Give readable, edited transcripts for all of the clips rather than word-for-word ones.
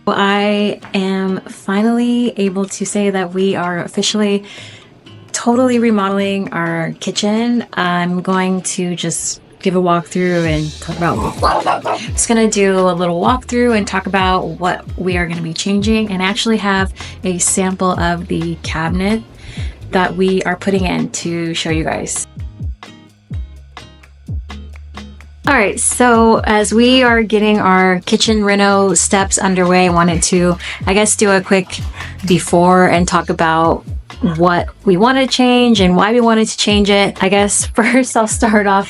I am finally able to say that we are officially totally remodeling our kitchen. I'm going to just give a walkthrough and talk about, I'm just gonna do a little walkthrough and talk about what we are gonna be changing, and actually have a sample of the cabinet that we are putting in to show you guys. All right, so as we are getting our kitchen reno steps underway, I wanted to, I guess, do a quick before and talk about what we want to change and why we wanted to change it. I guess first I'll start off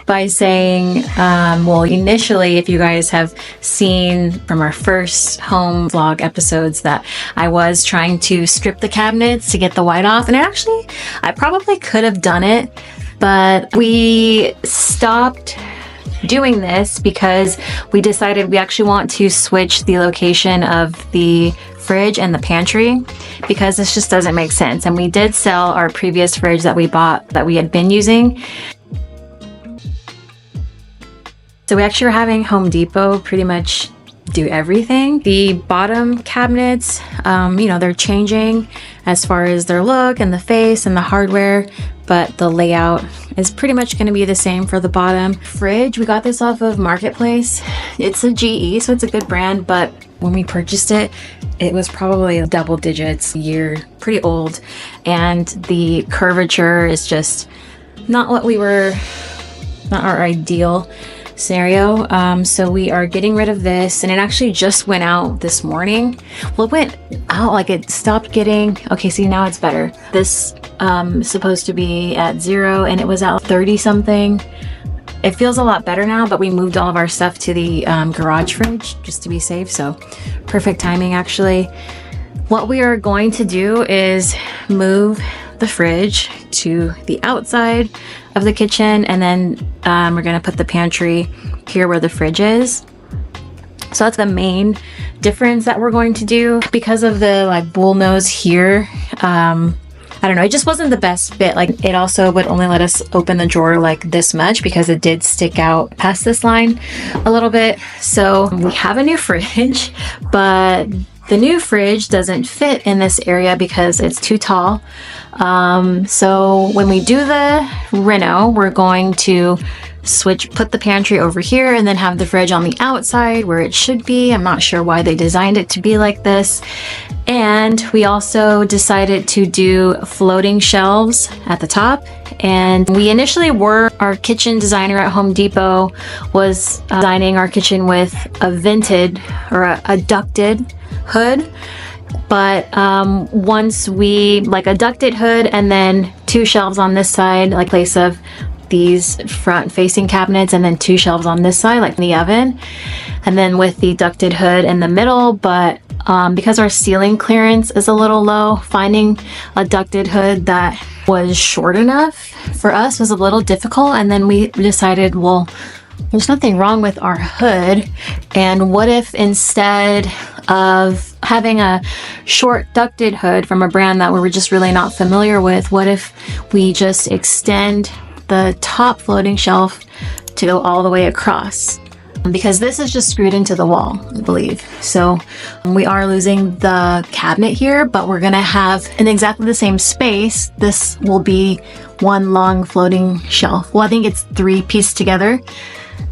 by saying, well, initially, if you guys have seen from our first home vlog episodes, that I was trying to strip the cabinets to get the white off, and actually, I probably could have done it, but we stopped doing this because we decided we actually want to switch the location of the fridge and the pantry, because this just doesn't make sense. And we did sell our previous fridge that we bought that we had been using. So we actually are having Home Depot pretty much do everything. The bottom cabinets, they're changing as far as their look and the face and the hardware, but the layout is pretty much going to be the same for the bottom. Fridge, we got this off of Marketplace. It's a GE, so it's a good brand, but when we purchased it, it was probably double digits a year, pretty old, and the curvature is just not our ideal scenario. So we are getting rid of this, and it actually just went out this morning. Well, it went out, like it stopped getting, okay, see, now it's better. This is supposed to be at 0 and it was at 30 something. It feels a lot better now, but we moved all of our stuff to the garage fridge just to be safe, so perfect timing actually. What we are going to do is move the fridge to the outside of the kitchen, and then we're going to put the pantry here where the fridge is. So that's the main difference that we're going to do. Because of the like bull nose here, I don't know, it just wasn't the best fit. Like, it also would only let us open the drawer like this much because it did stick out past this line a little bit. So we have a new fridge, but the new fridge doesn't fit in this area because it's too tall. So when we do the reno, we're going to put the pantry over here and then have the fridge on the outside where it should be. I'm not sure why they designed it to be like this. And we also decided to do floating shelves at the top. And we initially our kitchen designer at Home Depot was designing our kitchen with a vented or a ducted hood. But once we, like, a ducted hood and then 2 shelves on this side, like place of these front facing cabinets, and then 2 shelves on this side, like in the oven, and then with the ducted hood in the middle. But because our ceiling clearance is a little low, finding a ducted hood that was short enough for us was a little difficult. And then we decided, well, there's nothing wrong with our hood, and what if instead of having a short ducted hood from a brand that we were just really not familiar with, what if we just extend the top floating shelf to go all the way across? Because this is just screwed into the wall, I believe. So we are losing the cabinet here, but we're gonna have in exactly the same space. This will be one long floating shelf. Well, I think it's 3 pieced together.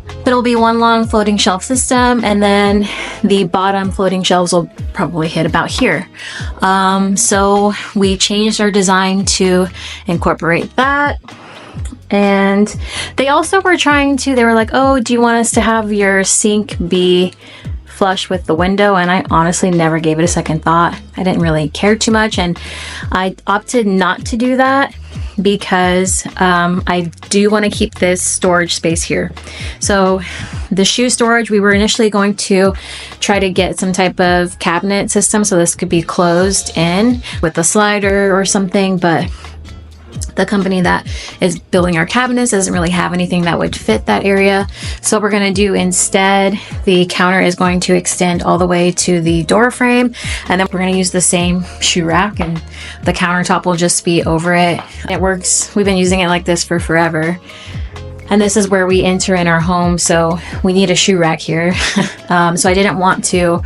But it'll be one long floating shelf system, and then the bottom floating shelves will probably hit about here. So we changed our design to incorporate that. And they also were they were like, oh, do you want us to have your sink be flush with the window? And I honestly never gave it a second thought. I didn't really care too much, and I opted not to do that because I do want to keep this storage space here. So the shoe storage, we were initially going to try to get some type of cabinet system so this could be closed in with a slider or something, but the company that is building our cabinets doesn't really have anything that would fit that area. So what we're going to do instead, the counter is going to extend all the way to the door frame, and then we're going to use the same shoe rack, and the countertop will just be over it. It works. We've been using it like this for forever. And this is where we enter in our home, so we need a shoe rack here. So I didn't want to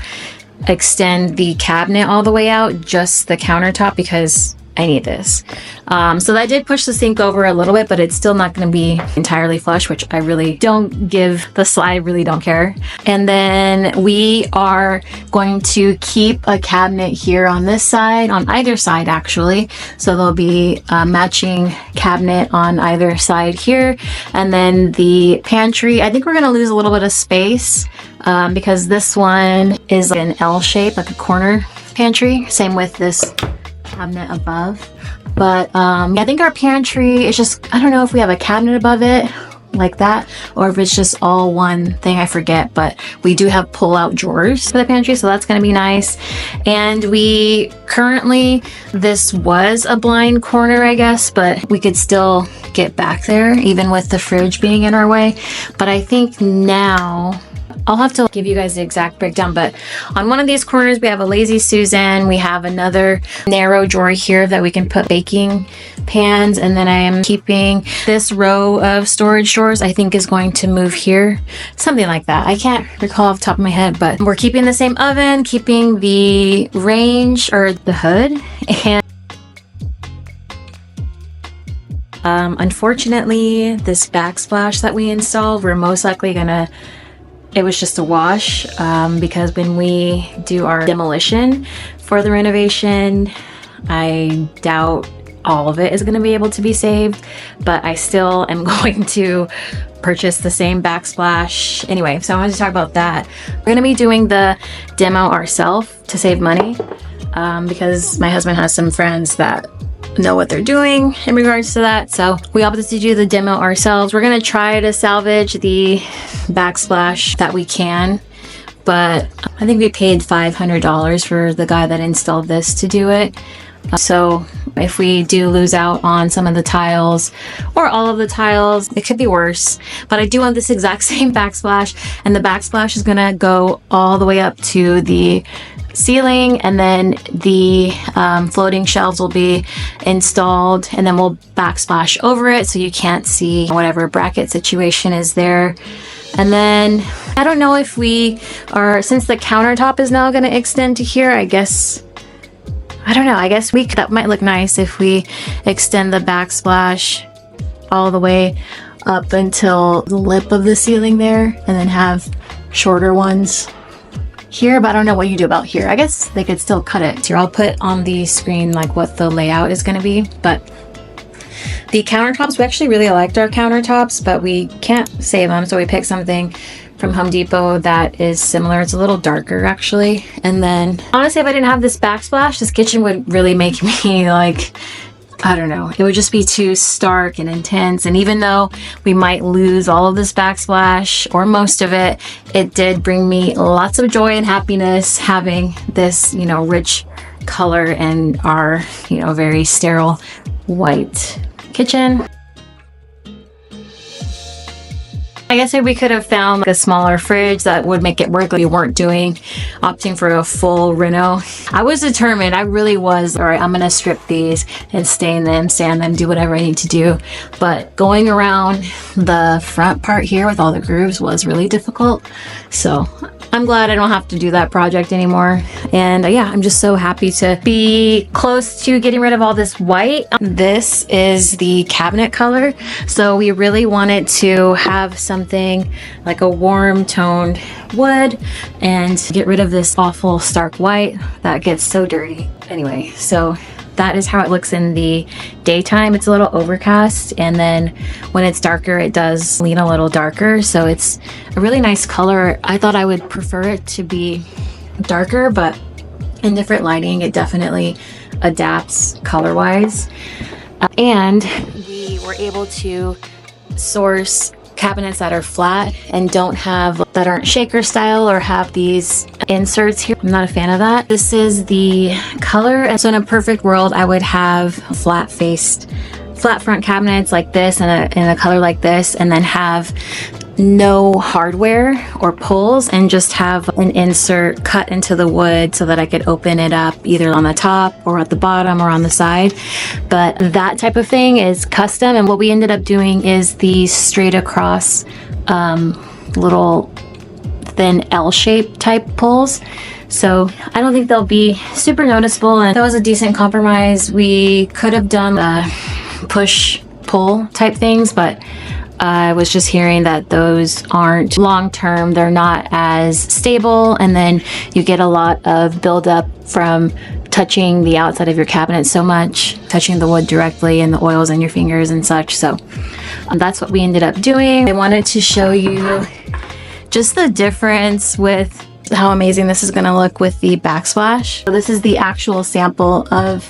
extend the cabinet all the way out, just the countertop, because I need this. So that did push the sink over a little bit, but it's still not going to be entirely flush, which I really don't give the slide. I really don't care. And then we are going to keep a cabinet here on this side, on either side actually. So there'll be a matching cabinet on either side here. And then the pantry, I think we're going to lose a little bit of space because this one is like an L shape, like a corner pantry. Same with this cabinet above. But I think our pantry is just, I don't know if we have a cabinet above it like that, or if it's just all one thing, I forget. But we do have pull-out drawers for the pantry, so that's going to be nice. And we currently, this was a blind corner, I guess, but we could still get back there even with the fridge being in our way. But I think now, I'll have to give you guys the exact breakdown, but on one of these corners, we have a Lazy Susan. We have another narrow drawer here that we can put baking pans. And then I am keeping this row of storage drawers, I think is going to move here. Something like that. I can't recall off the top of my head, but we're keeping the same oven, keeping the range or the hood. And unfortunately, this backsplash that we installed, we're most likely gonna, it was just a wash because when we do our demolition for the renovation, I doubt all of it is going to be able to be saved, but I still am going to purchase the same backsplash. Anyway, so I wanted to talk about that. We're going to be doing the demo ourselves to save money because my husband has some friends that know what they're doing in regards to that, so we opted to do the demo ourselves. We're gonna try to salvage the backsplash that we can, but I think we paid $500 for the guy that installed this to do it. So if we do lose out on some of the tiles or all of the tiles, it could be worse. But I do want this exact same backsplash, and the backsplash is gonna go all the way up to the ceiling, and then the floating shelves will be installed, and then we'll backsplash over it so you can't see whatever bracket situation is there. And then I don't know if we are, since the countertop is now going to extend to here, I guess, I don't know, I guess that might look nice if we extend the backsplash all the way up until the lip of the ceiling there, and then have shorter ones here, but I don't know what you do about here. I guess they could still cut it. Here, I'll put on the screen like what the layout is going to be. But the countertops, we actually really liked our countertops, but we can't save them, so we picked something from Home Depot that is similar. It's a little darker actually. And then honestly, if I didn't have this backsplash, this kitchen would really make me like, I don't know, it would just be too stark and intense. And even though we might lose all of this backsplash or most of it, it did bring me lots of joy and happiness having this, you know, rich color and our, you know, very sterile white kitchen. I guess if we could have found like a smaller fridge that would make it work, like we weren't opting for a full reno. I was determined, I really was, all right, I'm gonna strip these and stain them, sand them, do whatever I need to do. But going around the front part here with all the grooves was really difficult. So I'm glad I don't have to do that project anymore. And yeah, I'm just so happy to be close to getting rid of all this white. This is the cabinet color. So we really wanted to have something like a warm toned wood and get rid of this awful stark white that gets so dirty. Anyway, so that is how it looks in the daytime. It's a little overcast, and then when it's darker, it does lean a little darker. So it's a really nice color. I thought I would prefer it to be darker, but in different lighting, it definitely adapts color-wise. And we were able to source cabinets that are flat and that aren't shaker style or have these inserts here. I'm not a fan of that. This is the color, and so in a perfect world I would have flat front cabinets like this and in a color like this, and then have no hardware or pulls and just have an insert cut into the wood so that I could open it up either on the top or at the bottom or on the side. But that type of thing is custom, and what we ended up doing is these straight across little thin L-shaped type pulls. So I don't think they'll be super noticeable, and that was a decent compromise. We could have done push pull type things, but I was just hearing that those aren't long term. They're not as stable, and then you get a lot of buildup from touching the outside of your cabinet so much, touching the wood directly and the oils in your fingers and such. So that's what we ended up doing. I wanted to show you just the difference with how amazing this is going to look with the backsplash. So this is the actual sample of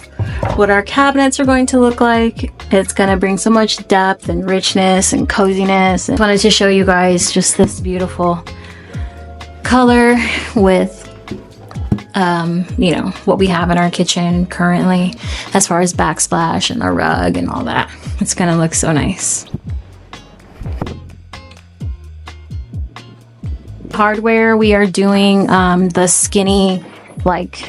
what our cabinets are going to look like. It's going to bring so much depth and richness and coziness. I wanted to show you guys just this beautiful color with you know, what we have in our kitchen currently as far as backsplash and the rug and all that. It's going to look so nice. Hardware, we are doing the skinny like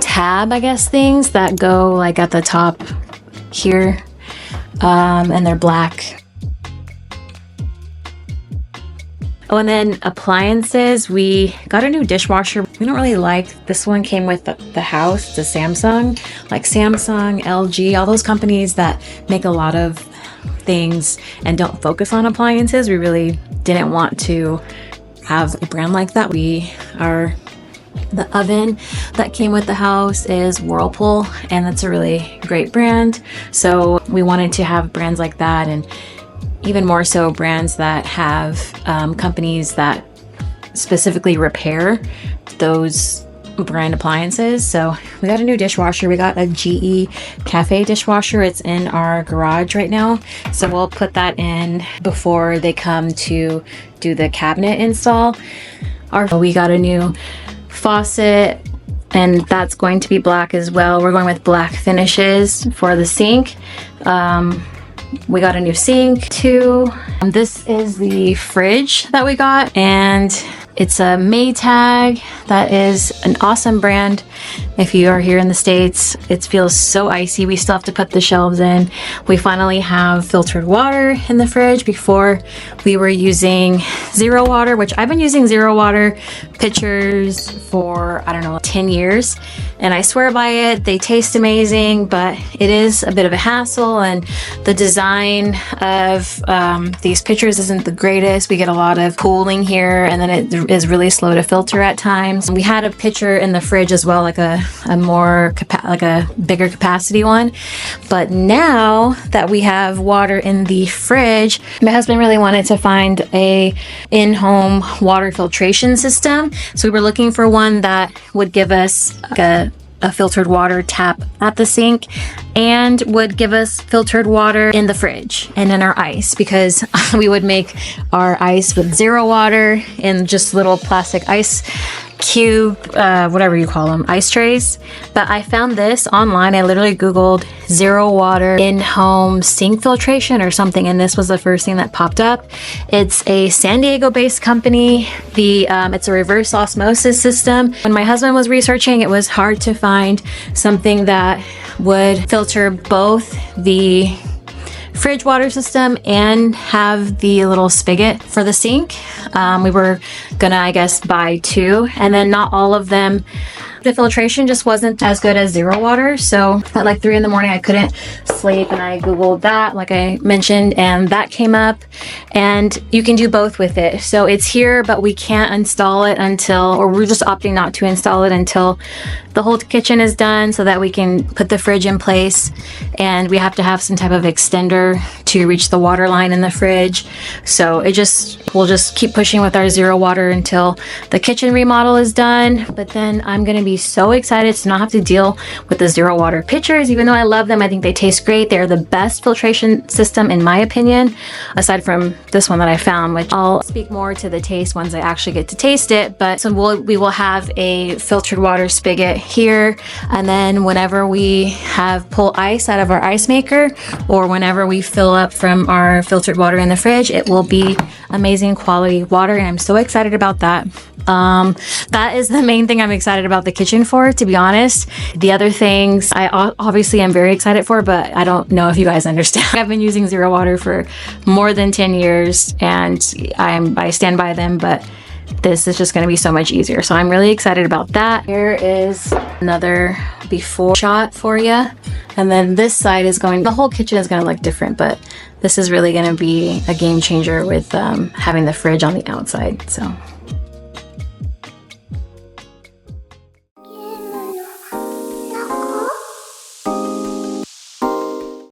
tab, I guess, things that go like at the top here, and they're black. Oh, and then appliances, we got a new dishwasher. We don't really like this one. Came with the house, the Samsung, like Samsung, LG, all those companies that make a lot of things and don't focus on appliances. We really didn't want to have a brand like that. The oven that came with the house is Whirlpool, and that's a really great brand. So we wanted to have brands like that, and even more so brands that have companies that specifically repair those brand appliances. So we got a new dishwasher. We got a GE Cafe dishwasher. It's in our garage right now. So we'll put that in before they come to do the cabinet install. We got a new faucet, and that's going to be black as well. We're going with black finishes for the sink. We got a new sink too. This is the fridge that we got, and it's a Maytag. That is an awesome brand. If you are here in the States, it feels so icy. We still have to put the shelves in. We finally have filtered water in the fridge. Before we were using zero water, which I've been using zero water pitchers for, I don't know, 10 years. And I swear by it. They taste amazing, but it is a bit of a hassle, and the design of these pitchers isn't the greatest. We get a lot of cooling here, and then it is really slow to filter at times. We had a pitcher in the fridge as well, like a bigger capacity one. But now that we have water in the fridge, my husband really wanted to find a in-home water filtration system. So we were looking for one that would give us like a filtered water tap at the sink and would give us filtered water in the fridge and in our ice, because we would make our ice with zero water in just little plastic ice cube, whatever you call them, ice trays. But I found this online. I literally Googled zero water in-home sink filtration or something, and this was the first thing that popped up. It's a San Diego based company. It's a reverse osmosis system. When my husband was researching, it was hard to find something that would filter both the fridge water system and have the little spigot for the sink. We were gonna, I guess, buy two, and then not all of them. The filtration just wasn't as good as zero water. So at like 3 in the morning, I couldn't sleep, and I Googled that, like I mentioned, and that came up, and you can do both with it. So it's here, but we can't install it or we're just opting not to install it until the whole kitchen is done, so that we can put the fridge in place. And we have to have some type of extender to reach the water line in the fridge. So we'll just keep pushing with our zero water until the kitchen remodel is done. But then I'm gonna be so excited to not have to deal with the zero water pitchers. Even though I love them, I think they taste great. They're the best filtration system in my opinion, aside from this one that I found, which I'll speak more to the taste once I actually get to taste it. But so we will have a filtered water spigot here, and then whenever we pull ice out of our ice maker, or whenever we fill up from our filtered water in the fridge, it will be amazing quality water, and I'm so excited about that. That is the main thing I'm excited about the kitchen for, to be honest. The other things I obviously am very excited for, but I don't know if you guys understand. I've been using zero water for more than 10 years, and I stand by them, but this is just going to be so much easier. So I'm really excited about that. Here is another before shot for you. And then this side is going, the whole kitchen is going to look different, but this is really going to be a game changer with having the fridge on the outside. So